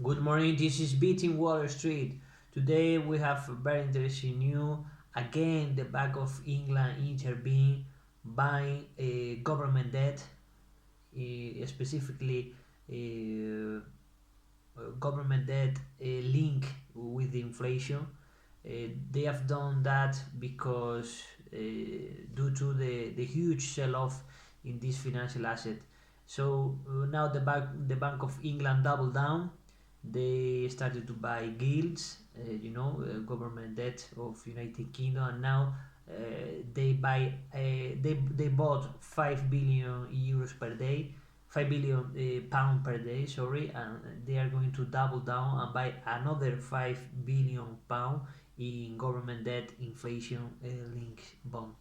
Good morning, this is Beating Wall Street. Today we have a very interesting news. Again, the Bank of England intervened buying government debt, specifically uh, government debt linked with the inflation. They have done that because due to the huge sell-off in this financial asset. So now the Bank of England doubled down. They started to buy gilts, government debt of United Kingdom, and now they bought 5 billion euros per day, 5 billion pound per day, sorry, and they are going to double down and buy another 5 billion pound in government debt inflation link bond.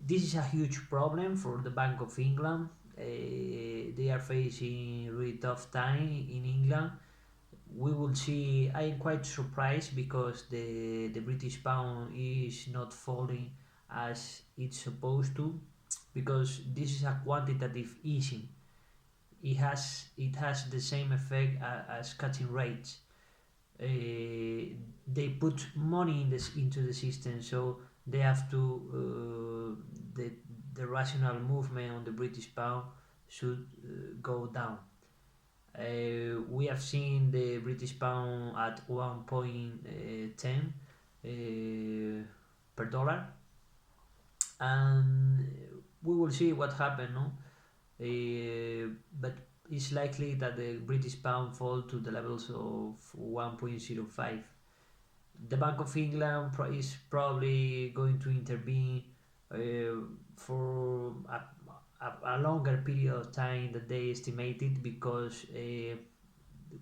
This is a huge problem for the Bank of England. They are facing really tough time in England. We will see. I'm quite surprised because the British pound is not falling as it's supposed to, because this is a quantitative easing. It has the same effect as cutting rates. They put money into the system, so they have to the rational movement on the British pound should go down. We have seen the British pound at 1.10 per dollar, and we will see what happens. No, but it's likely that the British pound fall to the levels of 1.05. The Bank of England is probably going to intervene for a longer period of time than they estimated, because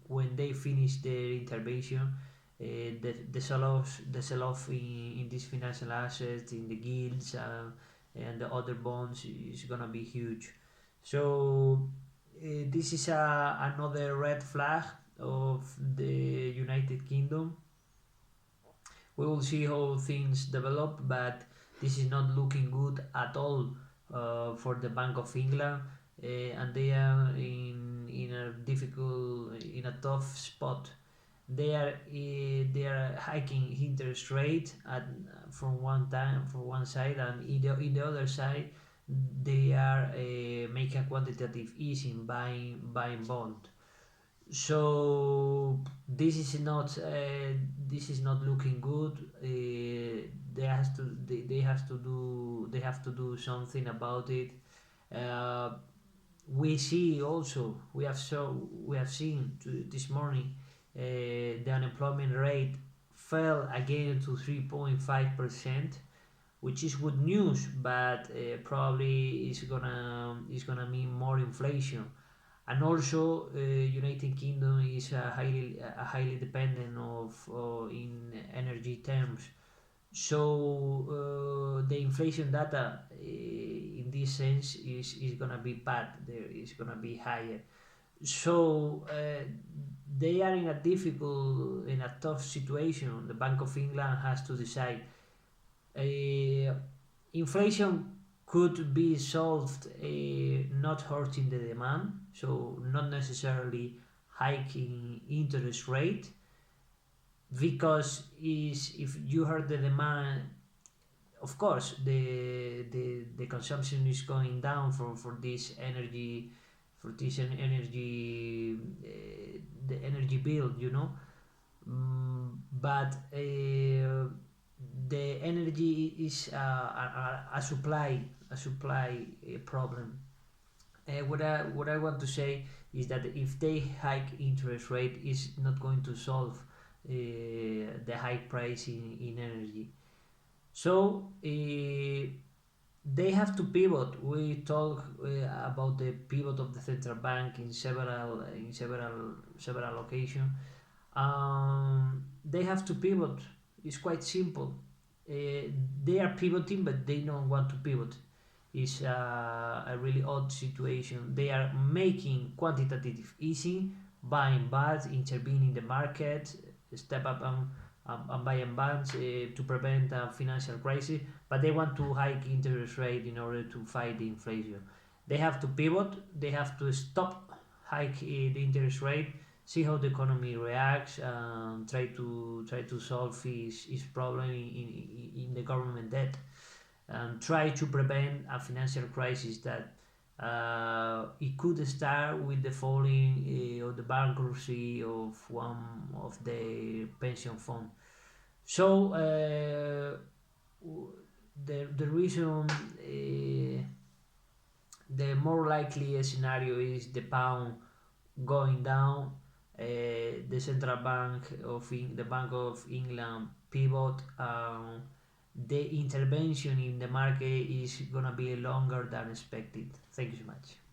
when they finish their intervention, the sell-off in these financial assets, in the gilts and the other bonds is gonna be huge. So this is another red flag of the United Kingdom. We will see how things develop, but this is not looking good at all for the Bank of England, and they are in a tough spot. They are hiking interest rate from one side, and in the other side they are making a quantitative easing, buying bond. So this is not looking good. They have to do something about it. Uh, we have seen this morning the unemployment rate fell again to 3.5%, which is good news, but probably is gonna mean more inflation. And also United Kingdom is a highly dependent of in energy terms. So the inflation data in this sense is gonna be bad. There is gonna be higher. So they are in a tough situation. The Bank of England has to decide. Uh, Inflation could be solved not hurting the demand, so not necessarily hiking interest rate, because if you hurt the demand, of course the consumption is going down for this energy, the energy bill, but the energy is a supply problem. What I want to say is that if they hike interest rate, is not going to solve the high price in energy. So they have to pivot. We talk about the pivot of the central bank in several occasions. They have to pivot. It's quite simple. They are pivoting, but they don't want to pivot. It's a really odd situation. They are making quantitative easing, buying bonds, intervening in the market, step up and buying bonds to prevent a financial crisis, but they want to hike interest rate in order to fight the inflation. They have to pivot. They have to stop hike the interest rate, see how the economy reacts, try to solve his problem in the government debt, and try to prevent a financial crisis that it could start with the falling or the bankruptcy of one of the pension fund. So the reason the more likely scenario is the pound going down, the central bank the Bank of England pivot. The intervention in the market is gonna be longer than expected. Thank you so much.